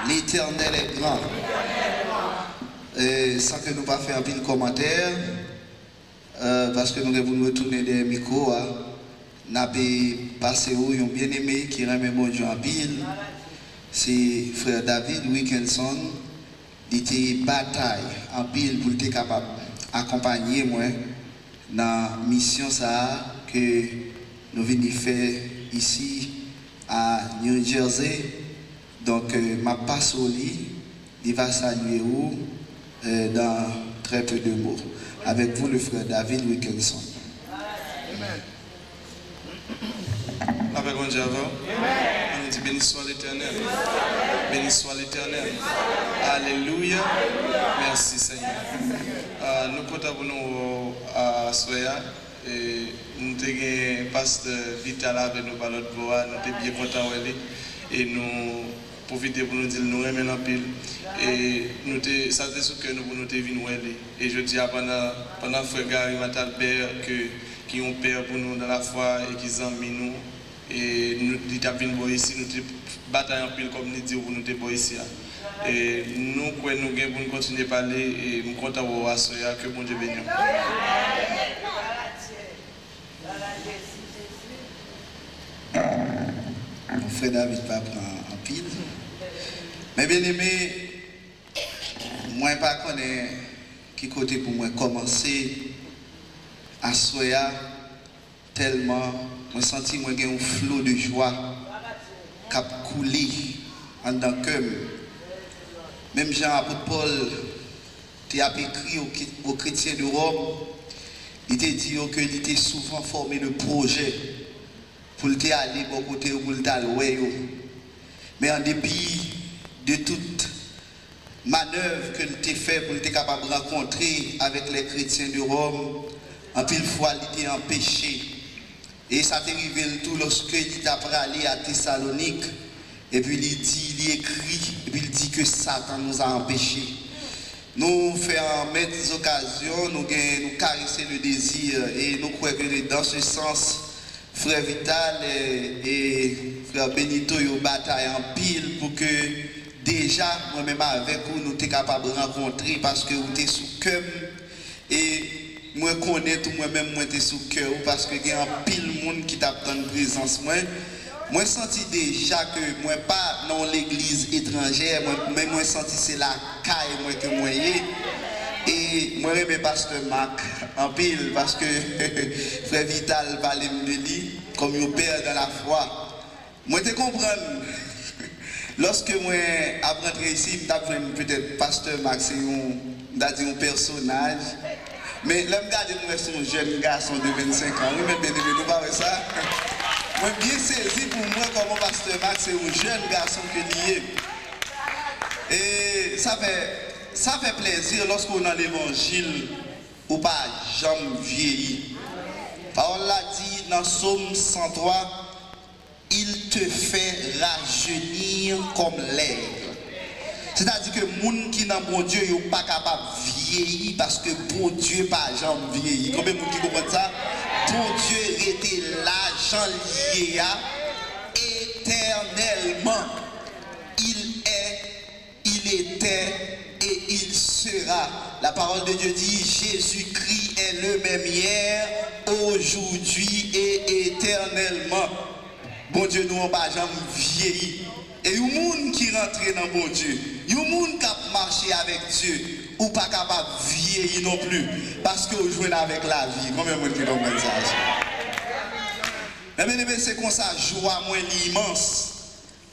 L'Éternel est grand. Et sans que nous pas faire un pile commentaire, parce que nous devons retourner des micros, nous avons passé où un bien-aimé qui remet mon Dieu en pile. C'est frère David Wilkinson. Il était bataille en pile pour être capable d'accompagner moi dans la mission ça que nous venons faire ici à New Jersey. Donc, ma passe au lit, il va saluer vous dans très peu de mots. Avec vous, le frère David Wilkinson. Amen. Avec mon Dieu avant, on dit béni soit l'Éternel. Béni soit l'Éternel. Alléluia. Merci Seigneur. Nous comptons nous à Soya. Et nous avons pasteur Vital avec nous par l'autre voie. Nous sommes bien contents et nous profiter pour nous dire nous aimons la pile. Et nous ça c'est ce que nous venons venir. Et je dis pendant frère Gary Matalbert qui ont père pour nous dans la foi et qui aiment nous. Et nous avons ici, nous bataillons en pile comme nous disons pour nous avons ici. Et nous pour nous continuer à parler et nous comptons à Soya que bon Dieu bénisse. Mon frère David va prendre en pile. Mais bien aimé, moi je ne sais pas qui côté pour moi commencer à Soya tellement je sens que j'ai un flot de joie qui a coulé en dedans que même Jean-Apôtre Paul a écrit aux chrétiens de Rome, il t'a dit qu'il était souvent formé de projets pour aller bon côté ou pour aller. Mais en dépit de toute manœuvre que tu as fait pour être capable de rencontrer avec les chrétiens de Rome, en pile fois il était empêché. Et ça t'est arrivé tout lorsque il a allé à Thessalonique. Et puis il écrit, et puis il dit que Satan nous a empêchés. Nous faisons des occasions, nous caresser le désir. Et nous croyons que dans ce sens, frère Vital et frère Benito ont bataillé en pile pour que déjà, moi-même avec vous, nous sommes capables de rencontrer parce que vous êtes sous cœur. Et moi connais tout moi-même moi t'es sous cœur parce que il y a un pile monde qui t'a dans présence moi senti déjà que moi pas dans l'église étrangère moi senti c'est la caille moi que moi et moi aimé pasteur Marc en pile parce que frère Vital parlait de lui comme un père dans la foi moi te comprendre lorsque moi après ici peut-être pasteur Marc c'est un personnage. Mais là, je suis un jeune garçon de 25 ans. Oui, mais bien aimé, nous parlons de ça. Moi, bien saisi pour moi, comme pasteur Max, c'est un jeune garçon que lié. Et ça fait plaisir lorsqu'on a l'évangile ou pas jamais vieilli. Parole l'a dit dans Psaume 103, il te fait rajeunir comme l'aigle. C'est-à-dire que les gens qui n'ont bon Dieu ne sont pas capables de vieillir parce que bon Dieu pas jamais vieilli. Combien de gens qui comprennent ça? Bon Dieu était là, Jean lié éternellement. Il est, il était et il sera. La parole de Dieu dit Jésus-Christ est le même hier, aujourd'hui et éternellement. Bon Dieu nous n'a pas jamais vieilli. Et il y a des gens qui rentrent dans bon Dieu. Il y a des gens qui marchent avec Dieu. Ou pas capable de vieillir non plus. Parce que vous jouez avec la vie. Combien de gens qui comprennent ça? Mais c'est comme ça, joie moins immense.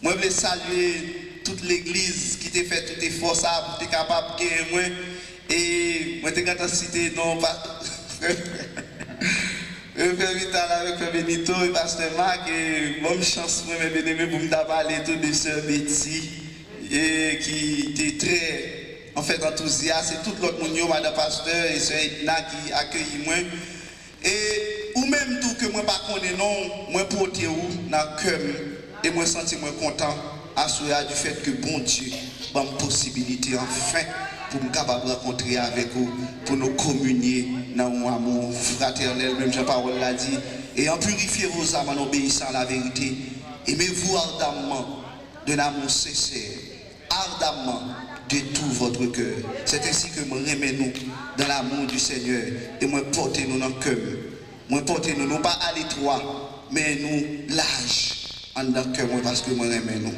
Moi, je veux saluer toute l'église qui t'a fait tout effort ça pour être capable de gagner moi. Et moi, je suis cité non pas. Frère Vital avec Frère Benito et Pasteur Marc et bonne chance moi mes bien-aimés pour me parler tout de Sœur Betty et qui était très en fait enthousiaste et tout l'autre monde Madame Pasteur et Sœur Edna qui accueillit moi et ou même tout que moi pas connais non moi porter ou dans cœur et moi sentir moi content assuré du fait que bon Dieu m'a une possibilité enfin pour me capable de rencontrer avec vous, pour nous communier dans un amour fraternel, même Jean-Paul l'a dit, et en purifier vos âmes en obéissant à la vérité. Aimez-vous ardemment d'un amour sincère, ardemment de tout votre cœur. C'est ainsi que moi remets nous dans l'amour du Seigneur et moi portez nous dans le cœur. Moi portez nous, non pas à l'étroit, mais nous large en dans le cœur parce que moi remets nous.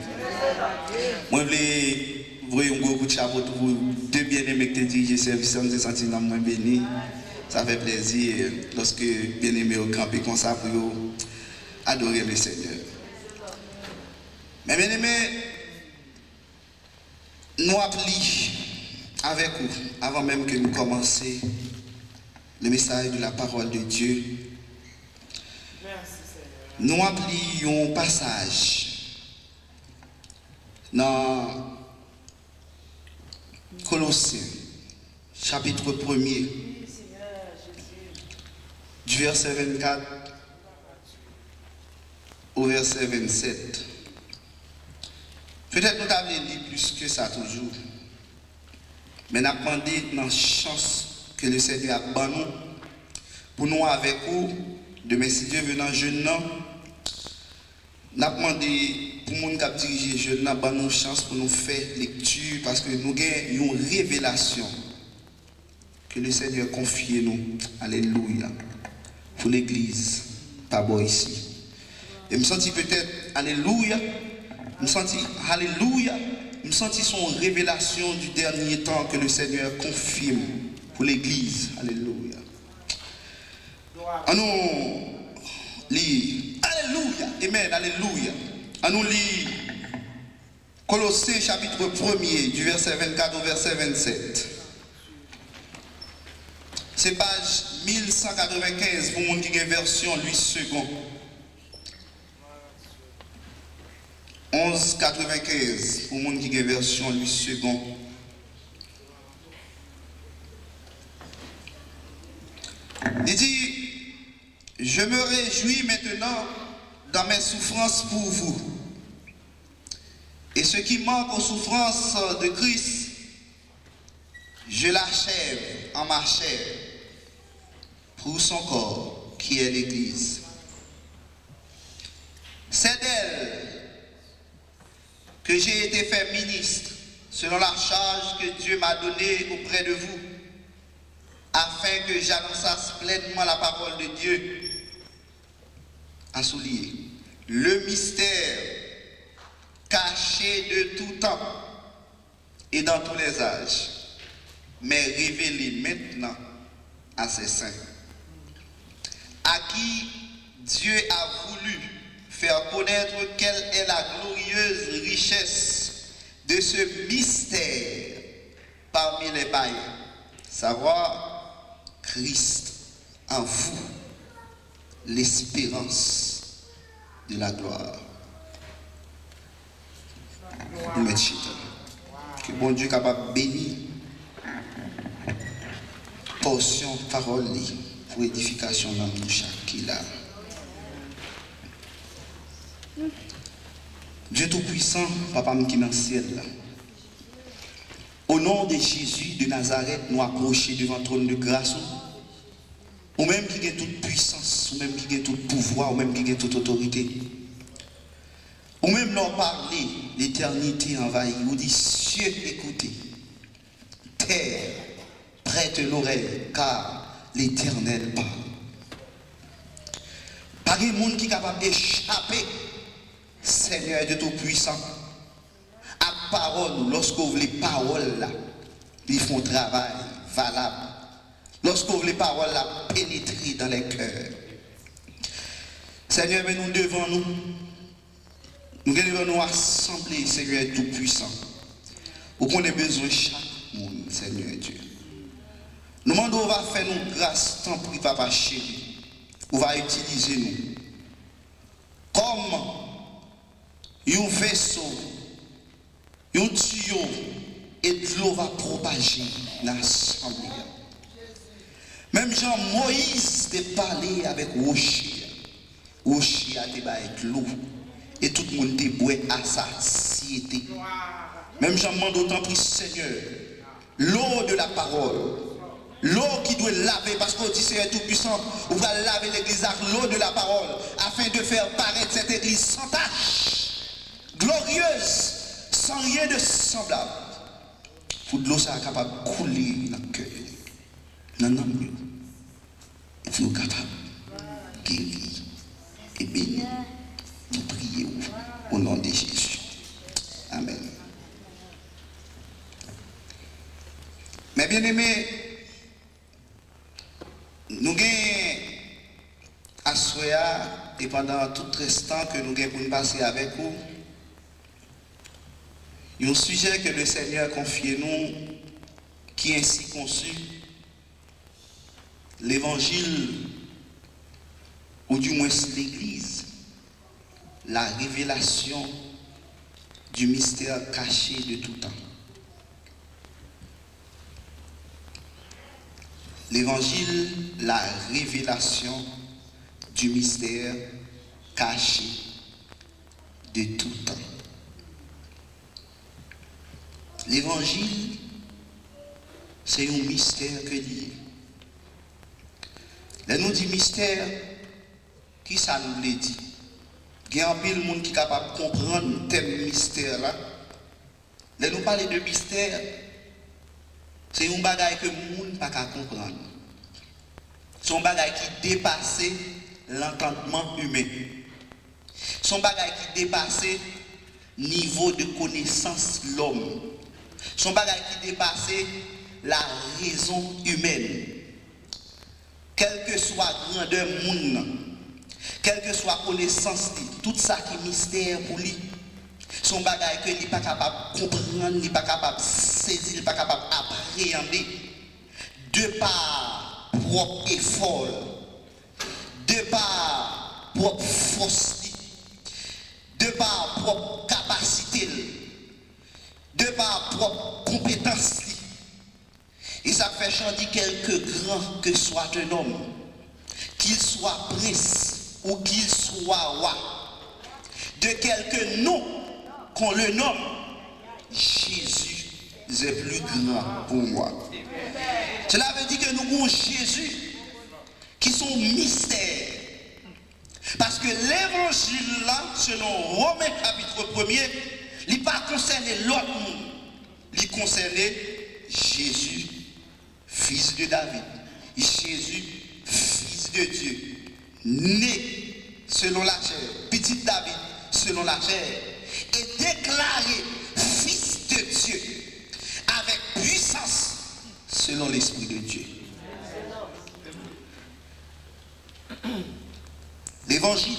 Moi je voulais un gros coup de chapeau pour deux bien-aimés qui dirigent le service, je me sens moins béni. Ça fait plaisir lorsque bien-aimés au campé comme ça pour adorer le Seigneur. Mais bien-aimés, nous appelons avec vous, avant même que nous commencions le message de la parole de Dieu. Nous appelons un passage dans Colossiens, chapitre 1er, du verset 24 au verset 27. Peut-être nous avons lu plus que ça toujours. Mais nous avons demandé dans la chance que le Seigneur a donné pour nous avec vous, demain si Dieu veut dans jeune, nous avons demandé pour les gens qui dirigent les jeunes, nous avons une chance pour nous faire lecture parce que nous avons une révélation que le Seigneur confie nous. Alléluia. Pour l'église, pas bon ici. Et je me sens peut-être, alléluia, je me sens, alléluia, je me sens son révélation du dernier temps que le Seigneur confirme pour l'église. Alléluia. On nous lit, alléluia, amen, alléluia. On nous lit Colossiens chapitre 1er du verset 24 au verset 27. C'est page 1195 pour mon qui est version 8 secondes. 1195 pour mon qui est version 8 secondes. Il dit, je me réjouis maintenant dans mes souffrances pour vous. Et ce qui manque aux souffrances de Christ, je l'achève en ma chair pour son corps qui est l'Église. C'est d'elle que j'ai été fait ministre selon la charge que Dieu m'a donnée auprès de vous, afin que j'annonçasse pleinement la parole de Dieu à souligner le mystère caché de tout temps et dans tous les âges, mais révélé maintenant à ses saints, à qui Dieu a voulu faire connaître quelle est la glorieuse richesse de ce mystère parmi les païens, savoir Christ en vous, l'espérance de la gloire. Que bon Dieu capable de bénir portion parole pour édification dans nous chaque qui là. Dieu Tout-Puissant, Papa qui est dans le ciel là. Au nom de Jésus de Nazareth, nous approchons devant le trône de grâce. Ou même qui a toute puissance, ou même qui a tout pouvoir, ou même qui a toute autorité. Ou même leur parler, l'éternité envahie. Ou dit, cieux, écoutez. Terre, prête l'oreille, car l'Éternel parle. Pas de monde qui est capable d'échapper, Seigneur de Tout-Puissant, à parole, lorsque vous les paroles là, ils font travail valable. Lorsque vous les paroles là, pénétrer dans les cœurs. Seigneur, mais nous devons nous devons nous assembler, Seigneur Tout-Puissant, pour qu'on ait besoin de chaque monde, Seigneur Dieu. Nous demandons, on va faire nos grâces, tant pis, Papa chéri. On va utiliser nous comme un vaisseau, un tuyau, et de l'eau va propager l'assemblée. Même Jean Moïse a parlé avec Rocher. Rocher a débat avec l'eau. Et tout le monde boit à sa satiété. Même Jean demande autant pris Seigneur, l'eau de la parole, l'eau qui doit laver, parce qu'on dit Seigneur Tout-Puissant, on va laver l'église avec l'eau de la parole, afin de faire paraître cette église sans tache, glorieuse, sans rien de semblable. Pour de l'eau, ça est capable de couler dans le cœur. Non, non, il faut capable de guérir et bénir. Nous prions au nom de Jésus. Amen. Mais bien aimés, nous avons à Soya et pendant tout restant que nous avons pour nous passer avec vous, un sujet que le Seigneur a confié nous, qui est ainsi conçu, l'évangile, ou du moins l'église, la révélation du mystère caché de tout temps. L'évangile, la révélation du mystère caché de tout temps. L'évangile, c'est un mystère que lié. Là, nous dit mystère, qui ça nous l'a dit? Il y a un peu de monde qui est capable de comprendre tel mystère-là. Là, nous parlons de mystère, c'est un bagage que le monde n'a pas comprendre. C'est un bagage qui dépasse l'entendement humain. C'est un bagage qui dépasse le niveau de connaissance de l'homme. C'est un bagage qui dépasse la raison humaine. Quelle que soit la grandeur du monde, quelle que soit la connaissance, tout ça qui est mystère pour lui, son bagage que il n'est pas capable de comprendre, il n'est pas capable de saisir, il n'est pas capable d'appréhender, de par propre effort, de par propre force, de par propre capacité, de par propre compétence. Et ça fait chanter quelque grand que soit un homme, qu'il soit prince ou qu'il soit roi, de quelque nom qu'on le nomme, Jésus est plus grand pour moi. Cela veut dire que nous avons Jésus qui sont mystères. Parce que l'évangile là, selon Romains chapitre 1er, il n'est pas concerné l'autre monde, il concernait Jésus, fils de David. Jésus, fils de Dieu, né selon la chair, petit David selon la chair, et déclaré fils de Dieu avec puissance selon l'Esprit de Dieu. L'évangile,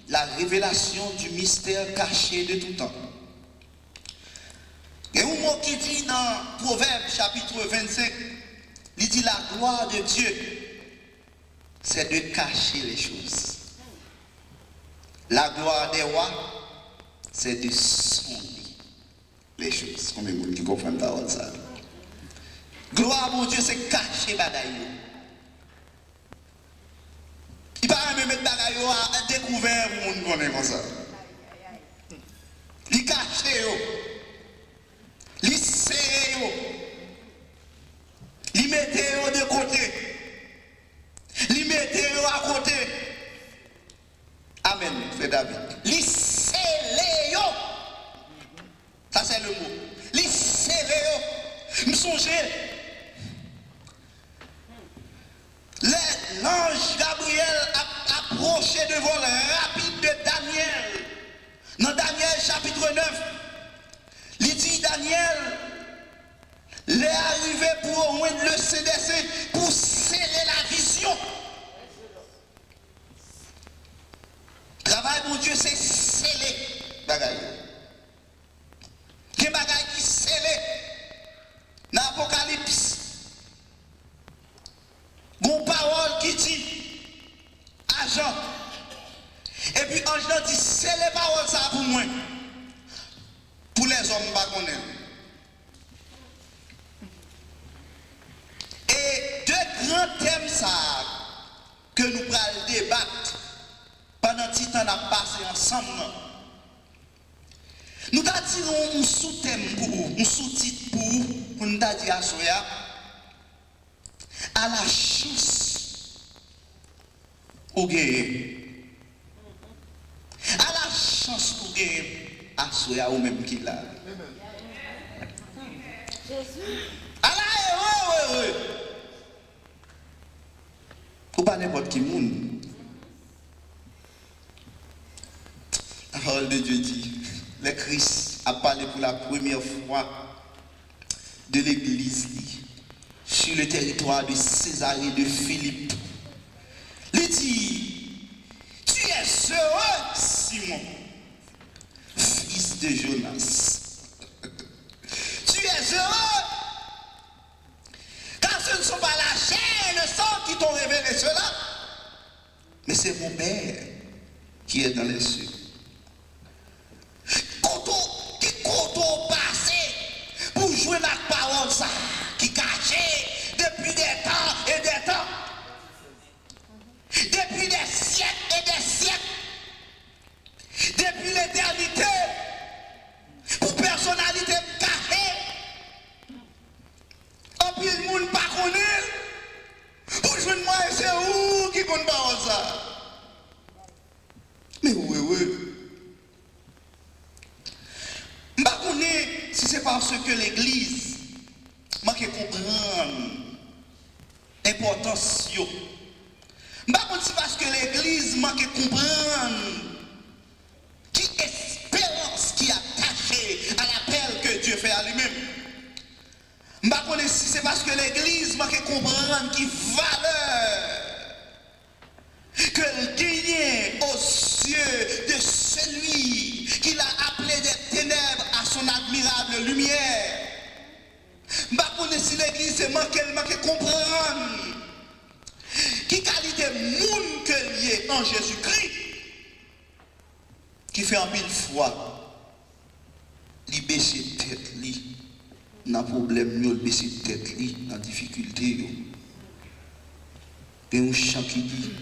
la révélation du mystère caché de tout temps. Et un mot qui dit dans Proverbe chapitre 25, il dit la gloire de Dieu, c'est de cacher les choses. La gloire des rois, c'est de sonder les choses. Combien de monde qui comprennent pas ça? Gloire mon Dieu, c'est cacher bagaille. Il ne peut pas mettre bagaille à découvert le monde connaît comme ça. Il cache, il serre, il met de côté, il met à côté. Amen, frère David. Il serre, ça c'est le mot. Il serre, me songez. L'ange Gabriel a approché de vol rapide de Daniel. Dans Daniel chapitre 9, il dit Daniel, il est arrivé pour au moins le CDC pour sceller la vision. Travail, mon Dieu, c'est sceller. Bagaille. Quel bagaille qui scellé dans l'Apocalypse. Une parole qui dit à Jean. Et puis Ange dit c'est les paroles ça pour moi. Pour les hommes pas connaître. Et deux grands thèmes ça que nous allons débattre pendant que temps a passé ensemble. Nous avons un sous-thème pour vous, un sous-titre pour vous, pour nous dire à Soya. À la chance au gagner. À la chance au gagner. assoyer à vous-même qui là. Oui. Ou pas n'importe qui monde. La parole de Dieu dit, le Christ a parlé pour la première fois de l'église sur le territoire de Césarée de Philippe. Il dit, tu es heureux, Simon, fils de Jonas. Tu es heureux, car ce ne sont pas la chair et le sang qui t'ont révélé cela, mais c'est mon Père qui est dans les cieux. Quand on passe pour jouer la parole, ça, qui cachait depuis des temps et des temps, depuis des siècles et des siècles, depuis l'éternité, pour personnalité cachée, en plus le monde pas connaît, pour jouer moi et c'est où qui compte parole ça. Mais oui. Si c'est parce que l'église manque de comprendre l'importance. Si c'est parce que l'église manque de comprendre qui espérance qui est attachée à l'appel que Dieu fait à lui-même. Si c'est parce que l'église manque de comprendre qui valeur que gagne aux cieux de celui qui l'a appelé des ténèbres à son admirable lumière. Si l'église est manqué comprendre qui qualité monde que lié en Jésus-Christ qui fait en pile fois li baisser tête li dans problème yo baisser tête li dans difficulté yo. Et un chant qui dit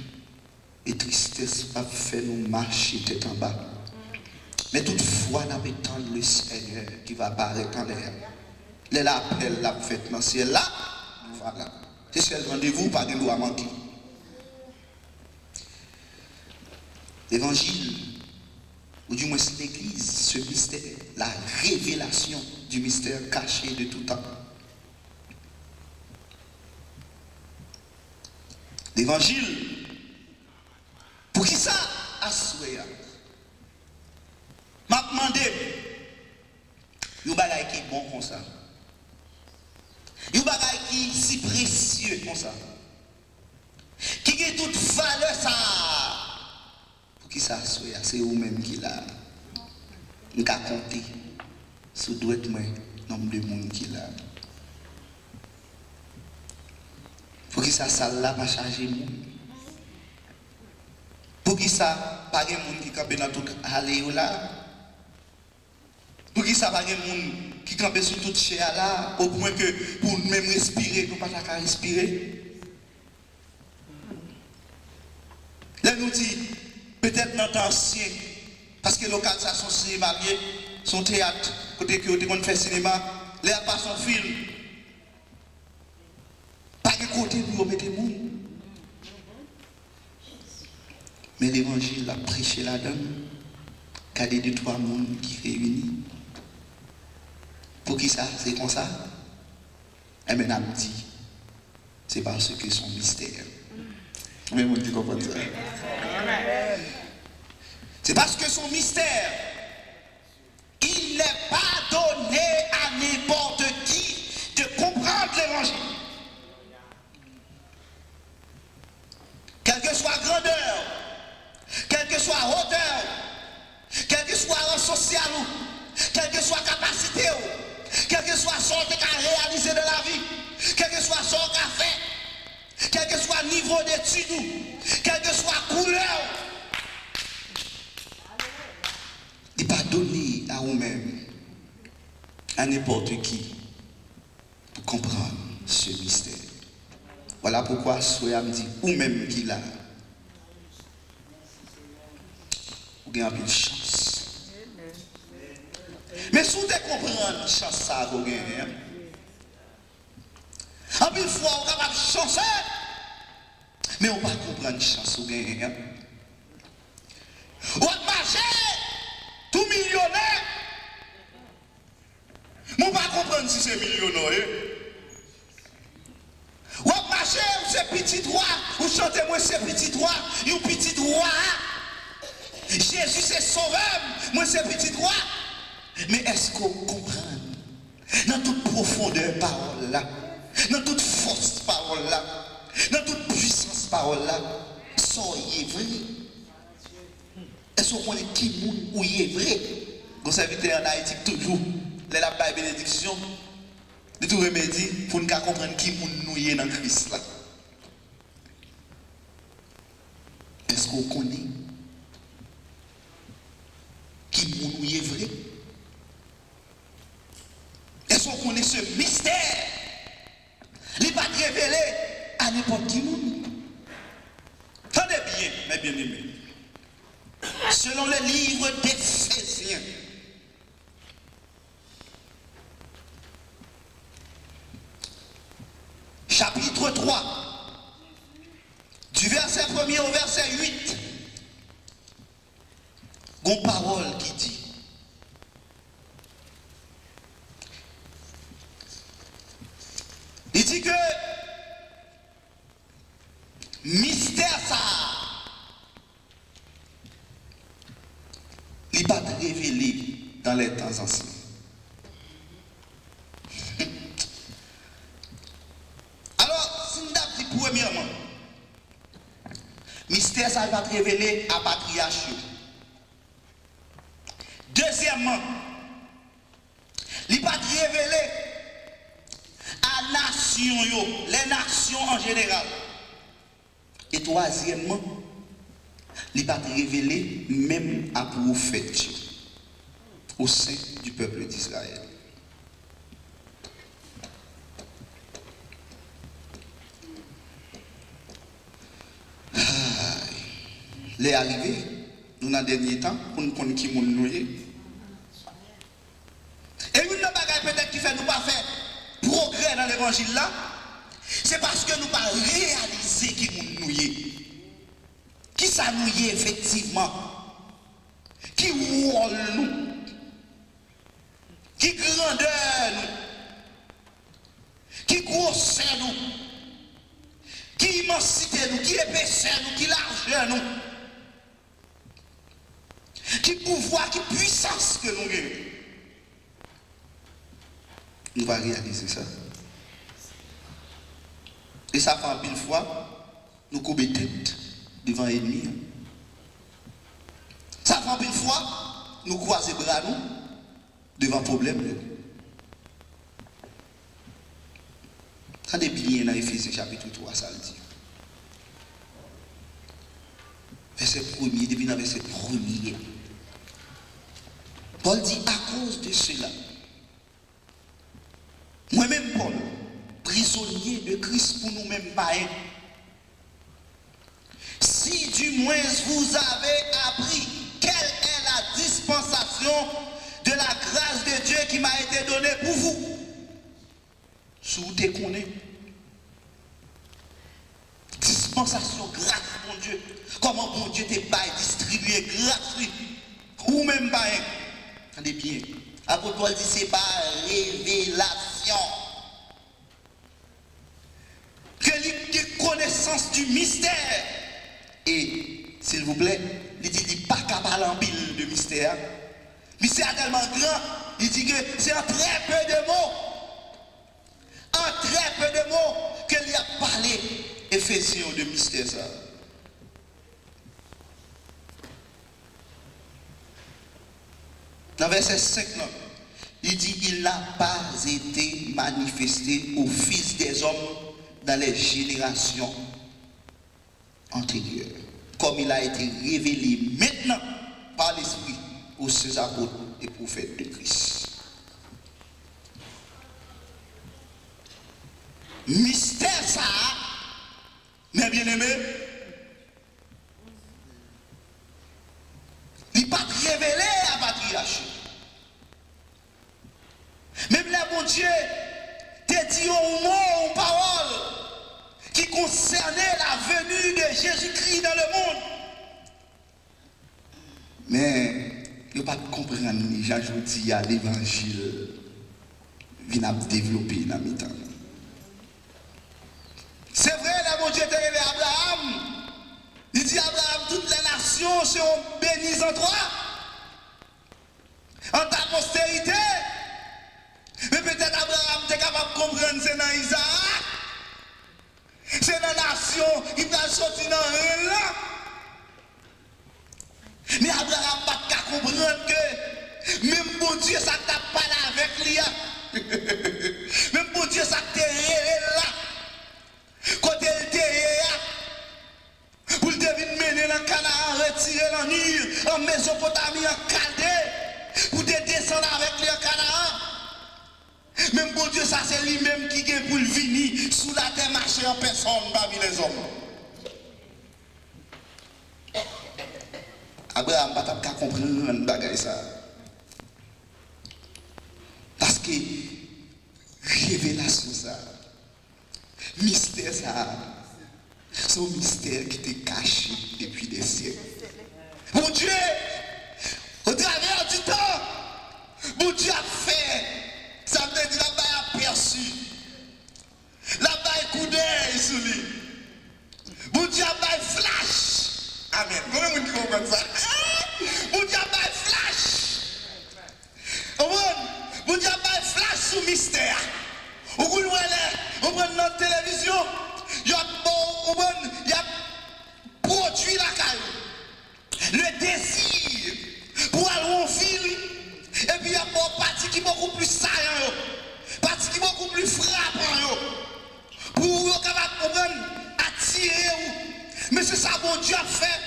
et tristesse pas fait nous marcher tête en bas. Mais toutefois, nous attendons le Seigneur qui va apparaître en l'air. L'appel l'a fait dans le ciel là, voilà. C'est le rendez-vous, pas de loi manquer. L'évangile, ou du moins l'église, ce mystère, la révélation du mystère caché de tout temps. L'évangile, pour qui ça a souhaité? M'a demandé, yon bagay qui est bon comme ça. Yon bagay qui est si précieux comme ça. Qui a toute valeur ça. Pour qui ça soit, c'est vous-même qui l'a. Nous avons compté. Sous doit être nombre de monde qui l'a. Pour qui ça là pas charger monde. Pour qui ça pas de monde qui campe dans tout aller là. Pour qui ça pas de monde qui campe sur toute chair là, au point que pour même respirer, nous ne pouvons pas respirer. Là nous dit, peut-être dans le temps ancien, parce que localisation cinéma, son théâtre, côté que on fait cinéma, là pas son film. Pas de côté pour mettre le monde. Mais l'évangile a prêché là-dedans, qu'il y a des deux, trois mondes qui réunissent. Pour qui ça? C'est comme ça? Eh bien, on dit, c'est parce que son mystère. Mais vous comprenez ça? C'est parce que son mystère, il n'est pas donné à n'importe qui de comprendre l'évangile. Quelle que soit grandeur, quelle que soit hauteur, quel que soit rang social, quelle que soit capacité, quel que soit ce qu'on a réalisé de la vie, quel que soit ce qu'on a fait, quel que soit niveau d'études, quelle que soit couleur, il n'est pas donné à vous-même, à n'importe qui, pour comprendre ce mystère. Voilà pourquoi Soya me dit, ou même qui l'a, vous avez une chance. Mais si vous comprenez la chance, ça vous gagnez. En plus, fois, vous êtes capable de chancer, mais on ne peut pas comprendre la chance, vous gagnez. Vous êtes marché, tout millionnaire, Je ne pas comprendre si c'est millionnaire. Ou marcher, c'est petit roi, ou chantez moi c'est petit roi, ou petit roi. Jésus c'est sauveur, moi c'est petit roi. Mais est-ce qu'on comprend dans toute profondeur parole là, dans toute force parole là, dans toute puissance parole là, soyez vrai. Est-ce qu'on connaît qui moun ou y est vrai? Vous savez en Haïti toujours, les la bénédiction, de tout remédier pour nous comprendre qui moun nous y est dans Christ là. Est-ce qu'on connaît qui moun ou y est vrai? Est-ce qu'on connaît ce mystère? Il n'est pas révélé à n'importe qui moun. Tendez bien, mes bien-aimés. Selon le livre d'Éphésiens, chapitre 3, du verset 1er au verset 8, une parole qui dit: il dit que mystère ça, il n'est pas révélé dans les temps anciens. Alors, si nous avons dit premièrement, mystère ça va être révélé à patriarche. Deuxièmement, il n'est pas révélé à nation, les nations en général. Et troisièmement, il n'est pas révélé même à prophète au sein du peuple d'Israël. Les arrivés, nous dans le dernier temps, pour nous connaître qui nous est. Et une bagaille peut-être qui fait nous pas faire progrès dans l'évangile là, c'est parce que nous pas réaliser qui nous est. Qui ça nous est effectivement? Qui rôle nous? Qui grandeur nous? Qui grosseur nous? Qui immensité nous? Qui épaisseur nous? Qui largeur nous? Qui pouvoir, qui puissance que nous avons? Nous allons réaliser ça. Et ça fait un pile fois, nous coupons tête devant l'ennemi. Ça fait un pile fois, nous croisons bras nous devant le problème. Quand est bien dans Éphésiens chapitre 3, ça le dit. Verset 1er, depuis dans verset 1er. Paul dit, à cause de cela, moi-même Paul, prisonnier de Christ pour nous-mêmes païens, si du moins vous avez appris quelle est la dispensation de la grâce de Dieu qui m'a été donnée pour vous, si vous te connaissez, dispensation grâce, mon Dieu, comment mon Dieu te baille, distribué gratuit, ou même païen. Attendez bien. Apôtre Paul dit c'est pas révélation. Que les connaissances du mystère. Et s'il vous plaît, il dit pas capable en pile de mystère. Mystère tellement grand, il dit que c'est en très peu de mots. En très peu de mots qu'il a parlé Éphésiens de mystère ça. Dans verset 5, il dit il n'a pas été manifesté au Fils des hommes dans les générations antérieures, comme il a été révélé maintenant par l'Esprit aux saints apôtres et prophètes de Christ. Mystère ça, mes bien-aimés, il n'est pas révélé à patriarche. Même là, mon Dieu, te dit un mot, une parole qui concernait la venue de Jésus-Christ dans le monde. Mais il ne pas comprendre, j'ajoute à l'évangile. vient développer dans le temps. C'est vrai, la bon Dieu t'a révélé à Abraham. Il dit Abraham, toutes les nations seront bénies en toi, en ta postérité. Mais peut-être Abraham t'es capable de comprendre, c'est dans Isaac. C'est dans la nation qui va sortir dans rien là. Mais Abraham n'a pas comprendre que même bon Dieu, ça t'a parlé avec lui. Même bon Dieu, ça t'a révélé là. Quand il était là, pour le deviner mener dans le Canaan, retirer l'ennui en Mésopotamie, en Chaldée, pour te descendre avec lui en Canaan. Même bon Dieu, ça c'est lui-même qui vient pour le venir sous la terre marcher en personne parmi les hommes. Abraham n'a pas compris un bagage ça. Parce que révélation ça, mystère ça, c'est un mystère qui était caché depuis des siècles. Mon Dieu, au travers du temps, mon Dieu a fait, ça veut dire là-bas a perçu, là-bas a coup d'œil sur lui. Mon Dieu a fait flash. Amen. Comment vous comprenez ça? Mon Dieu a fait flash. Mon Dieu a fait flash sur le mystère. Vous voyez, on prend notre télévision, il y a produit la caille. Le désir pour aller en fil, et puis il y a une partie qui est beaucoup plus saillant, partie qui est beaucoup plus frappant, pour vous capable attirer. Mais c'est ça que bon Dieu a fait.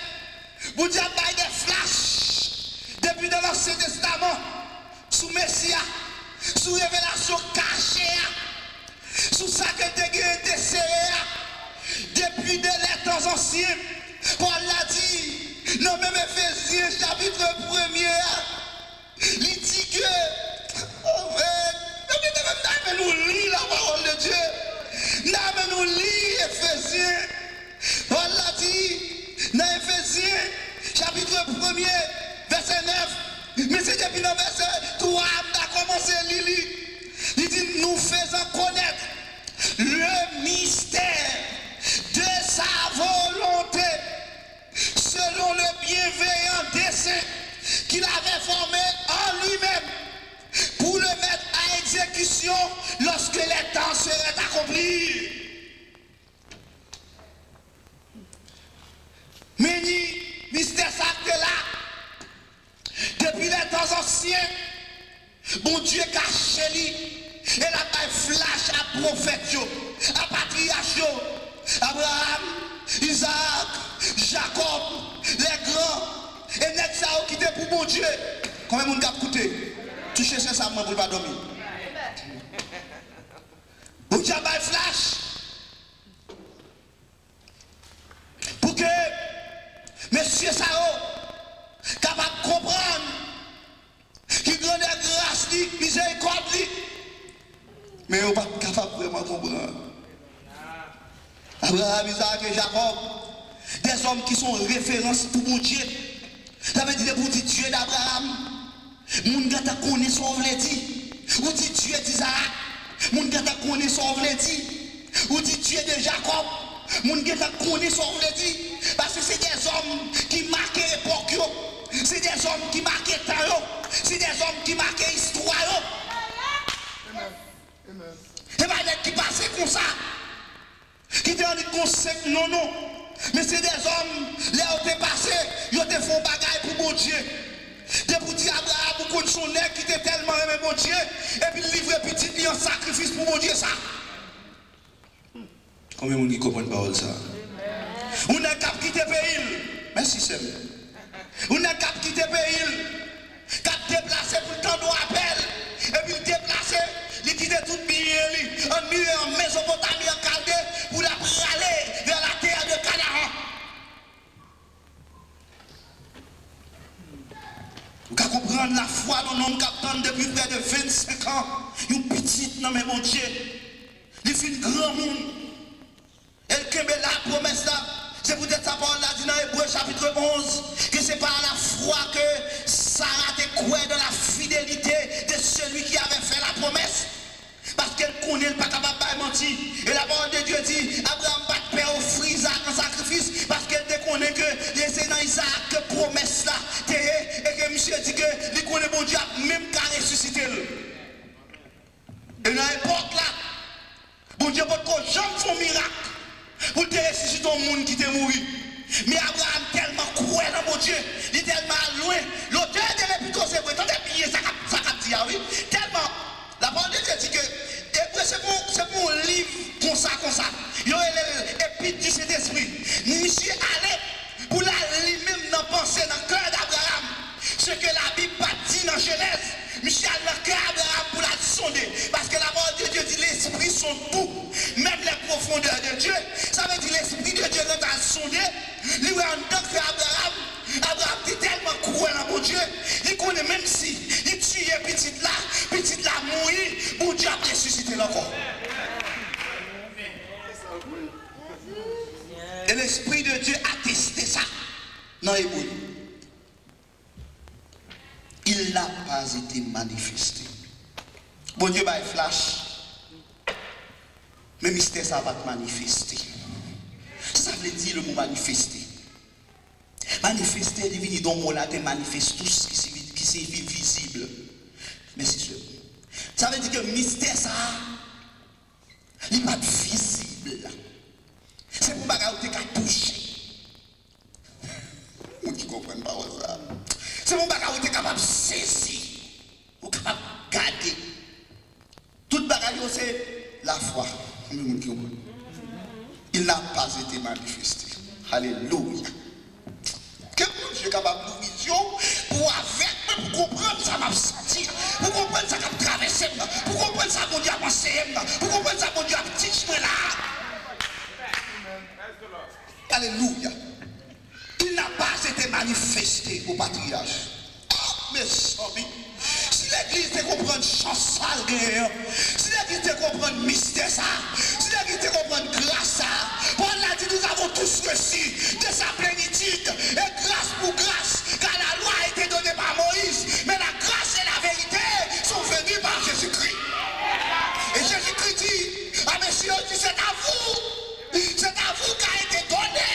Bon Dieu a fait des flashs depuis dans l'Ancien Testament, sous Messia, sous révélation cachée, sous ça que tu serré. Depuis les temps anciens, Paul l'a dit, dans même Éphésiens chapitre 1er, il dit que, nous lire la parole de Dieu, nous lire Éphésiens. Paul l'a dit dans Éphésiens, chapitre 1er, verset 9. Mais c'est depuis le verset 3 a commencé Lili. Il dit nous faisons connaître le mystère de sa volonté selon le bienveillant dessein qu'il avait formé en lui-même pour le mettre à exécution lorsque les temps seraient accomplis. Mais mystère ça que là, depuis les temps anciens, bon Dieu caché lui, et la paille flash à prophète, à patriarche, Abraham, Isaac, Jacob, les grands, et net ça qui était pour bon Dieu. Combien de monde a écouté? Tu cherches ça pour ne pas dormir. Bon Dieu a paille flash. Pour que Monsieur Sao, capable de comprendre qu'il donne grâce, miséricorde, mais on n'est pas capable de vraiment comprendre. Abraham, Isaac et Jacob, des hommes qui sont références pour mon Dieu. Ça veut dire pour dire Dieu d'Abraham, mon gars t'a connu son vle dit. Ou dit Dieu d'Isaac, mon gars t'a connu son vle dit. Ou dit Dieu de Jacob, mon gars t'a connu son vle dit. Parce que c'est des hommes qui marquent l'époque, c'est des hommes qui marquent le temps, c'est des hommes qui marquent l'histoire. C'est pas des qui passent comme ça, qui te rendent compte non, non. Mais c'est des hommes, là où t'es passé, ils te font bagaille pour mon Dieu. De pour dire Abraham, pour qu'on son nez qui était tellement aimé mon Dieu, et puis livrer petit vie en sacrifice pour mon Dieu ça. Combien de monde qui comprennent pas ça? On a cap quitter pays. Merci, Sam. On a cap quitter pays. Cap déplacé pour le temps d'appel. Et puis déplacé, il quitte tout bien, en nuit en Mésopotamie, en Chaldée, pour la aller vers la terre de Canaan. Vous pouvez comprendre la foi d'un homme qui attend depuis près de 25 ans. Une petite, non mais mon Dieu. Il fait un grand monde. Elle qui la promesse là. C'est peut-être sa parole là, dit dans Hébreux chapitre 11, que c'est par la foi que Sarah était croyée dans la fidélité de celui qui avait fait la promesse. connaît, il n'est pas capable de mentir. Et la parole de Dieu dit, Abraham va te faire offrir Isaac en sacrifice parce qu'elle te connaît que c'est dans Isaac que promesse là, et que monsieur dit que il connaît bon Dieu, même qu'à ressusciter. Et dans l'époque là, bon Dieu peut qu'on jamais fait un miracle pour te ressusciter un monde qui t'est mort. Mais Abraham tellement croit dans mon Dieu, il est tellement loin. L'auteur de l'épître, c'est vrai, tant de billets, ça cap dit, oui. Tellement, la parole de Dieu dit que c'est pour un livre comme ça. Il y a l'épître du Saint-Esprit. Monsieur allait pour la lui-même dans pensée dans le cœur d'Abraham. Ce que la Bible dit dans Genèse. Monsieur allait dans le cœur d'Abraham pour la sonder. Parce que la parole de Dieu dit l'esprit sont tout. Même les profondeurs de Dieu. Ça veut dire l'esprit de Dieu quand tu as sondé. Lui, en tant qu'Abraham était tellement croyant dans mon Dieu. Il connaît même si il tuait petite là mourir, mon Dieu a ressuscité encore. Et l'Esprit de Dieu a testé ça dans l'Hébreu. Il n'a pas été manifesté. Bon Dieu va flash. Mais mystère ça va te manifester. Ça veut dire le mot manifester. Manifester, il vient dans le mot là, manifeste tout ce qui est visible. Mais c'est sûr. Ça veut dire que le mystère ça, il n'est pas visible. C'est pour bagarre où tu as touché. Vous ne comprenez pas ça. C'est pour bagarre où tu es capable de saisir. Ou capable de garder. Toute bagarre c'est la foi. Il n'a pas été manifesté. Alléluia. Quel Dieu est capable de vision pour avec, pour comprendre ça m'a senti, pour comprendre ça m'a traversé, pour comprendre ça mon Dieu a pensé, pour comprendre ça mon Dieu a petit là. Alléluia. Il n'a pas été manifesté au patriarche. Oh, mes amis, si l'église te comprend chance ça, si l'église te comprend mystère ça, si l'église te comprend grâce ça, Paul a dit nous avons tous reçu de sa plénitude et grâce pour grâce, car la loi a été donnée par Moïse, mais la grâce et la vérité sont venues par Jésus-Christ. Et Jésus-Christ dit, ah messieurs, c'est à vous qu'a été donné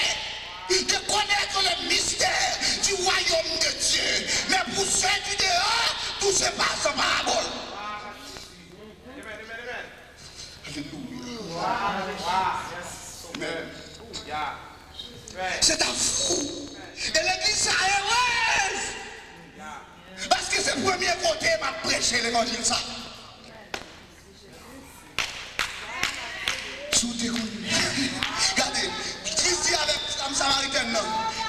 de connaître le mystère du royaume de Dieu. Mais pour ceux du dehors, tout se passe en parabole. Alléluia. C'est à vous. Et l'église ça est heureuse. Parce que c'est le premier côté m'a prêché l'évangile ça. Regardez, Christ dit avec l'âme samaritaine,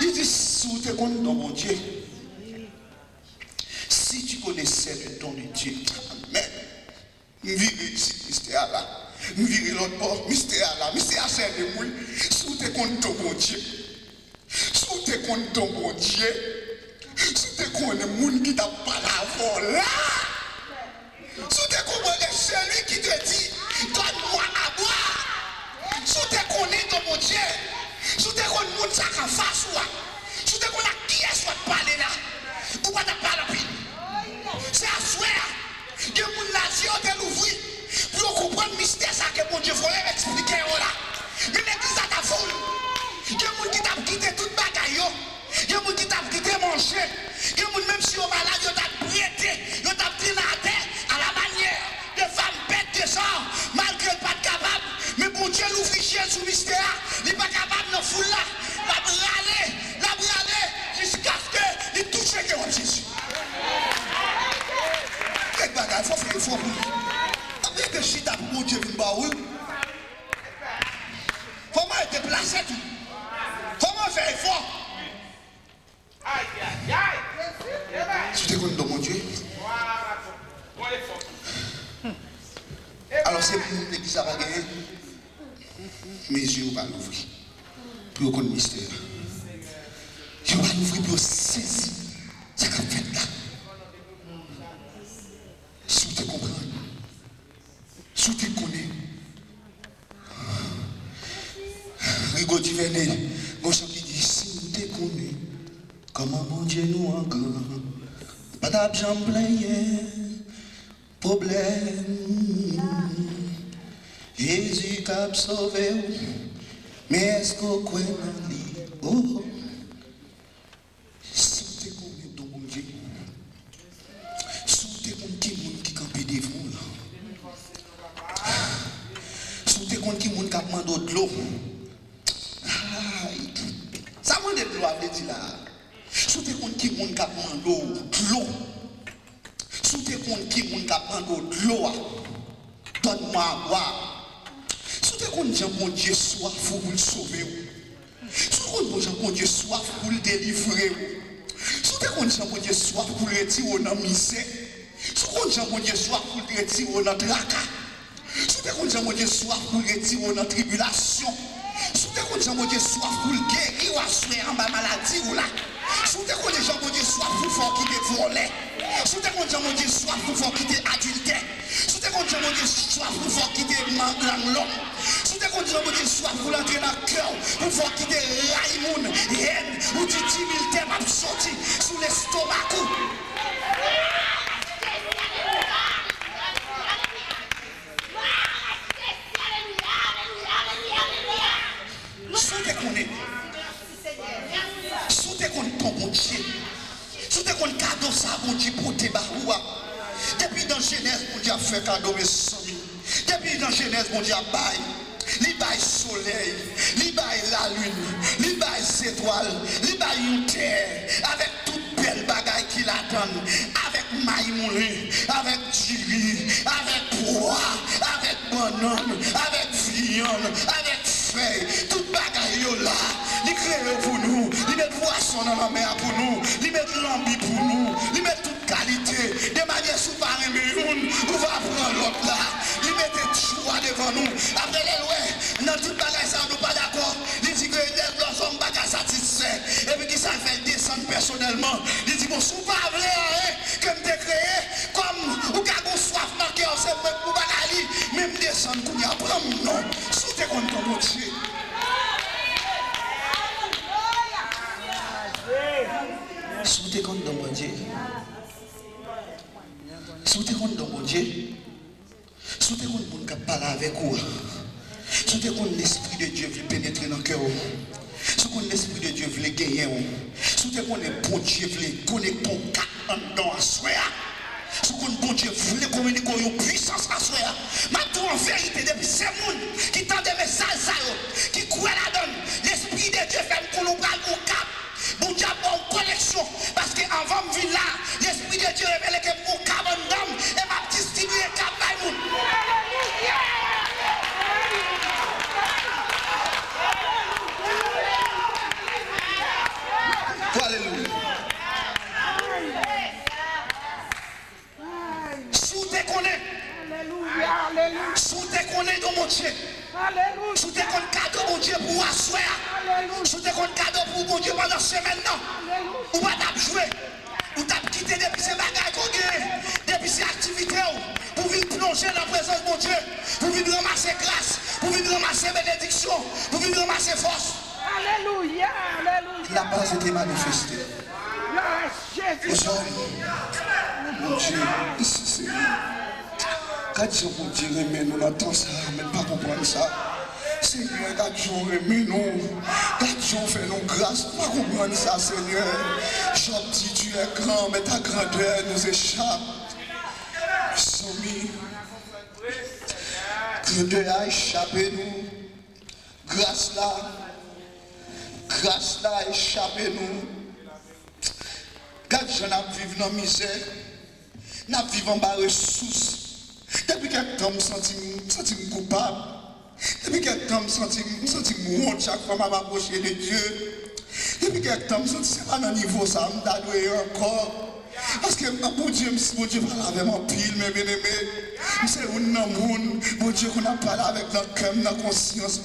il dit sous tes comptes dans mon Dieu. Si tu connaissais le don de Dieu, amen. Nous vivons ici, mystère là. Nous vivons l'autre bord, mystère là. Mystère c'est de moi. Sous tes comptes dans mon Dieu. Sous tes comptes dans mon Dieu. Sous tes comptes le monde qui t'a pas la là. Sous tes comptes c'est celui qui te dit, donne-moi à boire. Sous tes connais dans mon Dieu, sous tes connais mon sac en face, sous tes connais qui est soit parler là, ou pas ta parler. C'est à souhait, que mon nation te l'ouvrir, pour comprendre le mystère ça que mon Dieu voulait m'expliquer là. Mais l'église à ta foule, que mon qui t'a quitté toute bagaille, que mon qui t'a quitté manger, que mon même si on malade, il t'a prêté, il t'a pris la terre à la manière de femmes bêtes de sang, malgré pas capable. Mais pour Dieu l'ouvre Jésus mystère, il n'est pas capable de foule là, la braler, jusqu'à ce qu'il touche le cœur de Jésus. Quel bagage, il faut après que je suis pour mon Dieu, comment te déplacer tout? Comment faire effort? Tu te connais dans mon Dieu? Alors c'est pour l'église à gagner. Mes yeux vont l'ouvrir. Pour qu'on mystère. Je vais l'ouvrir pour saisir ce qu'on fait là. Si tu comprends, si tu connais. Rigaud Duvenet, mon chant qui dit si tu connais, comment mon Dieu nous en grand, pas d'abjam plein problème. Jésus qui a sauvé, mais est-ce qu'on croit en lui? Oh, si vous êtes comme ton bon Dieu, si vous êtes comme qui campé devant là, si vous êtes comme qui monde qui a demandé de l'eau, ça m'a dit de l'eau, je dis là. Si vous êtes comme qui monde qui a demandé de l'eau, si vous êtes comme qui monde qui a demandé de l'eau, donne-moi à boire. Si vous êtes comme mon Dieu soif pour le sauver. Si vous êtes comme mon Dieu soif pour le délivrer. Si vous êtes comme mon Dieu soif pour le retirer dans la misère. Si vous êtes comme mon Dieu soif pour le retirer dans la tracas. Si vous êtes comme mon Dieu soif pour le retirer dans la tribulation. Si vous êtes comme mon Dieu soif pour le guérir ou assurer en bas maladie ou là. Si vous êtes comme mon Dieu soif pour faire quitter voler. Si vous êtes comme mon Dieu soif pour faire quitter adultère. Si vous êtes comme mon Dieu soif pour faire quitter l'homme. Si vous êtes comme mon Dieu soif pour l'entrer dans le cœur. Pour faire quitter Raïmoun, haine, ou du 10 000 thèmes à sortir sous l'estomac. Ton bon Dieu. Si tu es cadeau, ça, bon Dieu, pour tes baroua. Depuis dans Genèse, mon Dieu a fait cadeau, mes amis. Depuis dans Genèse, mon Dieu a bail. Il bail soleil, il bail la lune, il bail étoiles, il bail une terre. Avec toute belle bagaille qu'il attend. Avec maïmoulé, avec diri, avec pois, avec banane, avec viande, avec feuille. Toute bagaille là. Il crée pour nous, il met poisson dans la mer pour nous, il met lambi pour nous, il met toute qualité, de manière sous par un million, on va prendre l'autre là, il met des choix devant nous. Après les lois, dans toute bagaille ça, nous pas d'accord, il dit que les hommes ne sont pas satisfaits, et puis qui ça fait descendre personnellement, il dit bon, si vous ne pas comme tu créé, comme vous avez soif dans le cœur, c'est pour bagaille, même descendre pour y apprendre, non, si tu es content, mon Dieu. Si vous êtes content dans mon Dieu, si vous êtes content dans mon Dieu, si vous êtes content de parler avec vous, si vous êtes content l'Esprit de Dieu veut pénétrer dans le cœur, si vous êtes l'Esprit de Dieu veut gagner, si vous êtes bon Dieu veut connecter ton cap en dedans à soi, si vous êtes bon Dieu veut communiquer une puissance à soi, maintenant en vérité, depuis ces gens qui tendent des messages, qui croient la donne, l'Esprit de Dieu fait pour nous prendre au cap. Bon Dieu a une connexion. Parce qu'avant de venir là, l'Esprit de Dieu révèle que pour cabane d'homme et m'a distribué cabane. Alléluia. Sous tes connais. Sous tes connais dans mon Dieu. Sous tes cadeau mon Dieu pour asseoir. Sous tes cadeau pour mon Dieu pendant ce semaine. Ou pas jouer. Ou t'as quitté depuis ces bagages qu'on gagne. Depuis ces activités. Pour venir plonger dans la présence de mon Dieu. Pour venir ramasser grâce. Pour venir ramasser bénédiction. Pour venir ramasser force. Alléluia. Alléluia. La base était manifestée. Mon Dieu, ici c'est quand Dieu vous dit mais nous n'entendons ça, mais pas comprendre ça. Seigneur, quand Dieu remet nous, quand Dieu fait nos grâces, pas comprendre ça, Seigneur. Job dit tu es grand, mais ta grandeur nous échappe. Soumi, grandeur a échappé nous. Grâce là a échappé nous. Quand je vivre dans la misère, je vis en bas de ressources. Depuis quelques temps, je me sens coupable. Depuis quelques temps, je me sens honte chaque fois que je m'approche de Dieu. Depuis quelques temps, je me sens pas dans le niveau ça, je me encore. Parce que mon Dieu parle avec mon pile, mes bien-aimés. C'est un monde, mon Dieu qu'on a parlé avec notre cœur, notre conscience.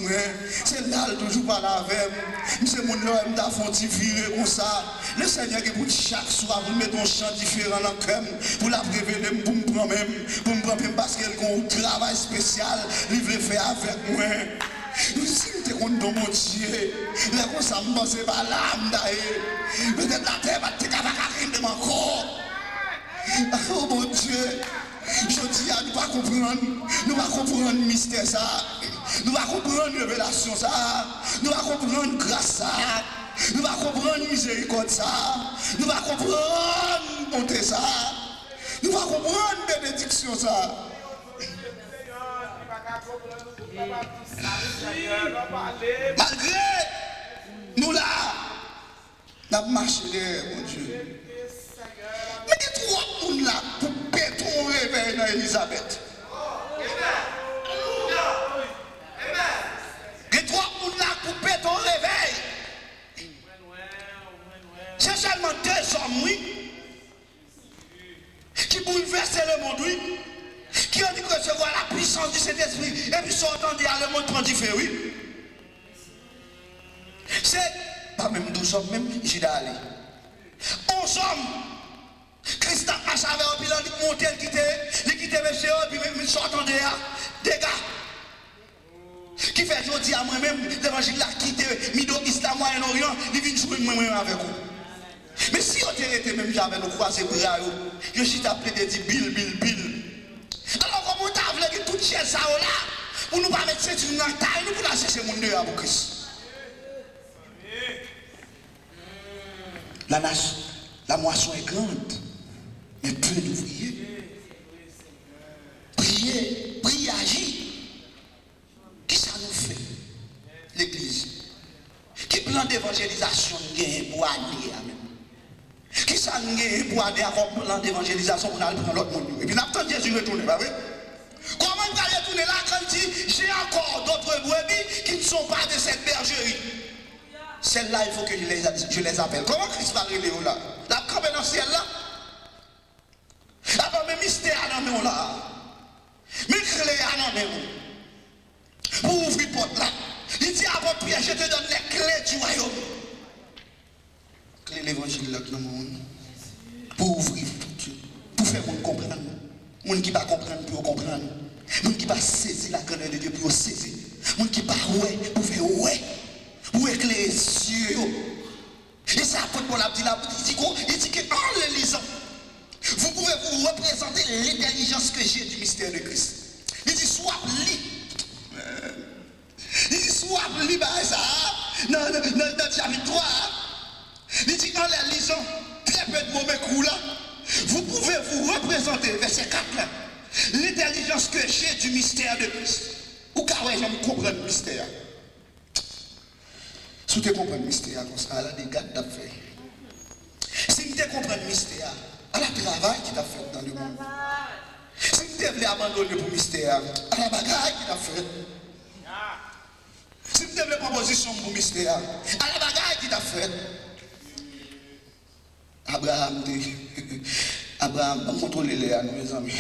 C'est là toujours parler avec moi. C'est mon homme qui a fait virer comme ça. Le Seigneur qui pour chaque soir, vous mettez un chant différent dans le cœur. Pour la révéler, pour me prendre même. Pour me prendre même parce qu'elle a un travail spécial. Il veut faire avec moi. Si tu es content, mon Dieu, là, comme ça, je ne pense pas là, peut-être la terre va te faire encore. Oh mon Dieu, Je dis à nous pas comprendre, le mystère ça, nous pas comprendre la révélation ça, nous pas comprendre grâce ça, nous pas comprendre miséricorde ça, nous pas comprendre bonté ça, nous pas comprendre bénédiction ça. Malgré nous là, nous avons marché mon Dieu. Mais il y a trop de monde là pour péter ton réveil dans Elisabeth. Il y a trop de monde là pour péter ton réveil. C'est seulement 2 hommes, oui, qui bouleversent le monde, oui, qui ont dit que recevoir la puissance du Saint-Esprit et puis sortant de le monde prend du feu, oui. C'est pas même 12 hommes, même j'y allé. 11 hommes. Christ a marché avec un bilan, il montait, il quittait monsieur, puis même sortant de là, des gars. Qui fait aujourd'hui à moi-même, l'évangile a quitté, Middle East, la Moyen-Orient, il vient jouer moi-même avec vous. Mais si on était même j'avais nos croisés bras, je suis appelé de dire Bill. Alors comment t'as voulu que toute chaise ça là, pour nous pas mettre cette une dans la taille, nous pour la chercher mon Dieu à vous Christ. La moisson est grande, mais peu d'ouvriers. Priez, agir. Qui ça nous fait? L'église. Qui plan d'évangélisation gagne pour aller à même? Qui ça gagne pour aller à un plan d'évangélisation pour aller prendre l'autre monde? Et puis nous attendons Jésus retourner, pas vrai? Comment on va retourner là quand il dit j'ai encore d'autres brebis qui ne sont pas de cette bergerie? Celles-là, il faut que je les appelle. Comment Christ va arriver là? La campagne dans le ciel là? Alors, mes mystères à nous là. Mes clés à nous. Pour ouvrir la porte là. Il dit à votre Pierre, je te donne les clés du royaume. Clé l'évangile là, pour ouvrir, pour faire monde comprendre. Monde qui va comprendre pour comprendre. Monde qui va saisir la grandeur de Dieu pour saisir. Monde qui va ouais pour faire ouais. Pour éclairer les yeux. Et ça, pour la petite, il dit qu'en le lisant, vous pouvez vous représenter l'intelligence que j'ai du mystère de Christ. Il dit soit lit. Il dit soit lit, bah ça, dans le chapitre 3. Il dit en le lisant, très peu de mauvais coups là, vous pouvez vous représenter, verset 4 là, l'intelligence que j'ai du mystère de Christ. Ou car ouais, j'aime comprendre le mystère. Si tu comprends le mystère comme ça, elle a des gars qui t'a fait. Si tu comprends le mystère, elle a le travail qui t'a fait dans le monde. Si tu voulais abandonner pour le mystère, elle a la bagaille qui t'a fait. Si tu voulais proposition pour le mystère, elle a la bagaille qui t'a fait. Abraham, contrôlez les mes amis.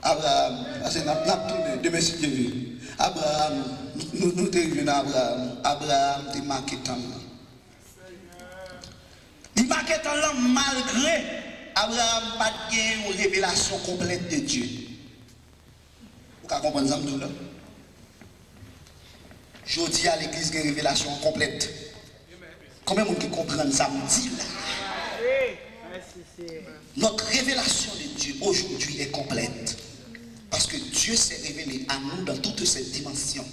Abraham, c'est la tournée de Messie Dieu. Abraham, nous devons Abraham, tu marques tant. Il marque tant là malgré Abraham pas de une révélation complète de Dieu. Vous comprenez ça là? Je dis à l'église une révélation complète. Combien de gens qui comprennent ça me dit là? Notre révélation de Dieu aujourd'hui est complète. Parce que Dieu s'est révélé à nous dans toutes ces dimensions.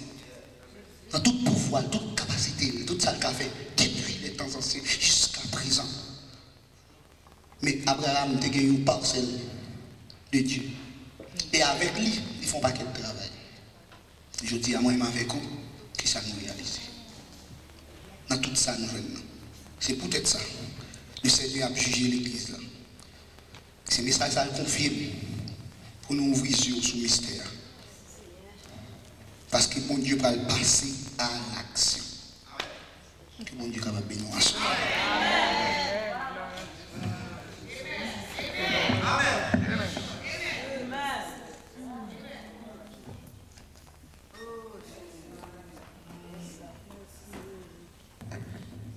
Dans tout pouvoir, toute capacité, tout ça qu'il a fait depuis les temps anciens jusqu'à présent. Mais Abraham a gagné une parcelle de Dieu. Et avec lui, ils font pas quel travail. Je dis à moi-même avec vous, qui ça nous réalise. Dans tout ça, nous venons. C'est peut-être ça. Le Seigneur a jugé l'église là. Ce message ça le confirme pour nous ouvrir sur le mystère. Parce que mon Dieu va le passer à l'action. Que mon Dieu va bénir à soi.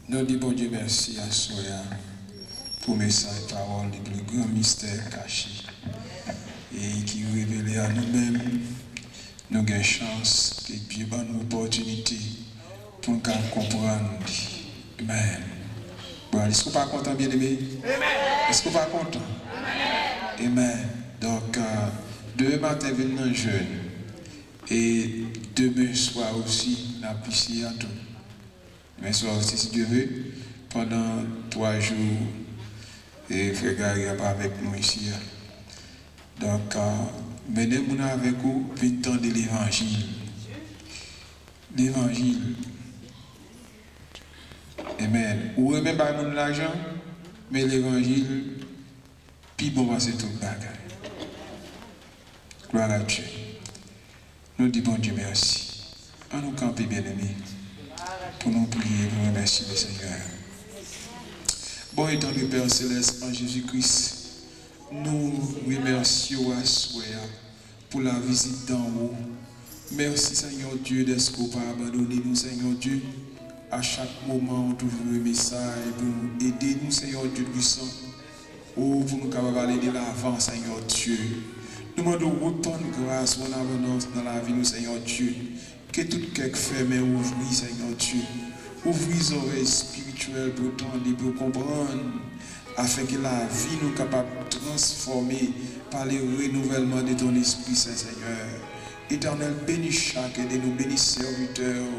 Nous disons bon Dieu merci à Soya pour le message, parole, le plus grand mystère caché et qui révèle à nous-mêmes. Nous avons une chance et puis une opportunité pour nous comprendre. Amen. Bon, est-ce que vous n'êtes pas content, bien-aimé? Est-ce que vous n'êtes pas content? Amen. Donc, Demain matin, venons jeune. Et demain soir aussi, la piscine à tout. Mais soir aussi, si Dieu veut, pendant 3 jours, et Frère Gary n'est pas avec nous ici. Donc, menez-nous avec vous, puis temps de l'évangile. L'évangile. Amen. Ou même pas mon l'argent, mais l'évangile, puis bon, c'est tout le bagage. Gloire à Dieu. Nous disons bon Dieu merci. En nous camper bien aimés. Pour nous prier, pour remercier le Seigneur. Bon étendue Père Céleste en Jésus-Christ, nous remercions à soi pour la visite d'en haut. Merci Seigneur Dieu d'être qu'on pas abandonner nous Seigneur Dieu. À chaque moment, toujours un message pour nous aider nous Seigneur Dieu puissant. Oh, pour nous capables d'aller de l'avant Seigneur Dieu. Nous demandons autant de grâce ou en abondance dans la vie nous Seigneur Dieu. Que tout quelque fermé ouvre Seigneur Dieu. Ouvre les oreilles spirituelles pour entendre et pour comprendre, afin que la vie nous capable de transformer par le renouvellement de ton Esprit Saint Seigneur. Éternel, bénis chacun de nos bénis serviteurs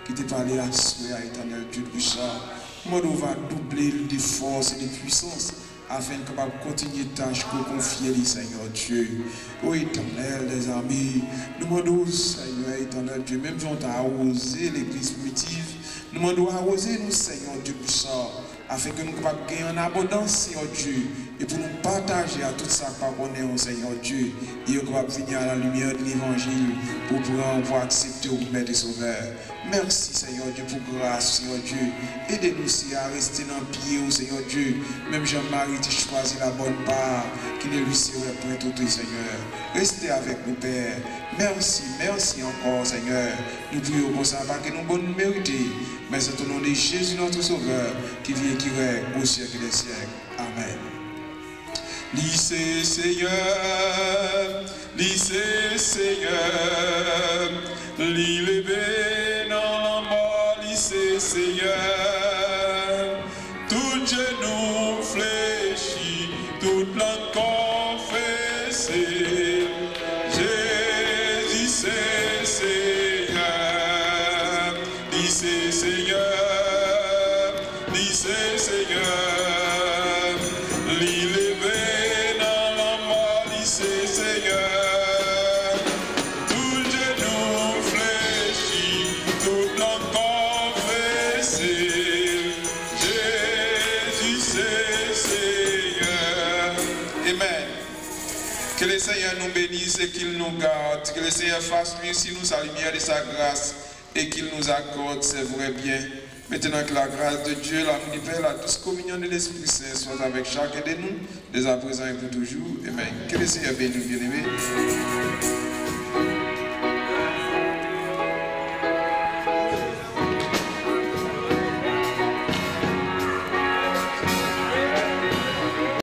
qui te parlé à soi, éternel Dieu puissant. Moi, nous va doubler de force et de puissance afin de capable continuer tâche pour confier les Seigneur Dieu. Ô éternel des amis, nous demandons Seigneur éternel Dieu, même si on t'a arrosé l'église primitive, nous demandons arroser nous Seigneur Dieu puissant, afin que nous puissions gagner en abondance Seigneur Dieu, et pour nous partager à tout ça qu'on est au Seigneur Dieu, et qu'on va venir à la lumière de l'évangile pour pouvoir accepter au Maître et Sauveur. Merci Seigneur Dieu pour grâce Seigneur Dieu. Aidez-nous aussi à rester dans le pied au Seigneur Dieu. Même Jean-Marie tu choisis la bonne part qui ne lui serait point tout Seigneur. Restez avec nous Père. Merci, merci encore Seigneur. Nous prions pour ça, pas que nous bonnes nous mériter, mais c'est au nom de Jésus notre Sauveur qui vient et qui règne au siècle des siècles. Amen. Lycée Seigneur, l'île dans la mort, lycée Seigneur, tout genou fléchi, toute langue confessée, Jésus c'est Seigneur, lycée Seigneur, lycée Seigneur, l'île que le Seigneur nous bénisse et qu'il nous garde, que le Seigneur fasse lui aussi nous sa lumière et sa grâce et qu'il nous accorde ses vrais biens. Maintenant que la grâce de Dieu, l'amour du Père, la douce communion de l'Esprit Saint soit avec chacun de nous, dès à présent et pour toujours. Amen. Que le Seigneur bénisse, bien-aimés.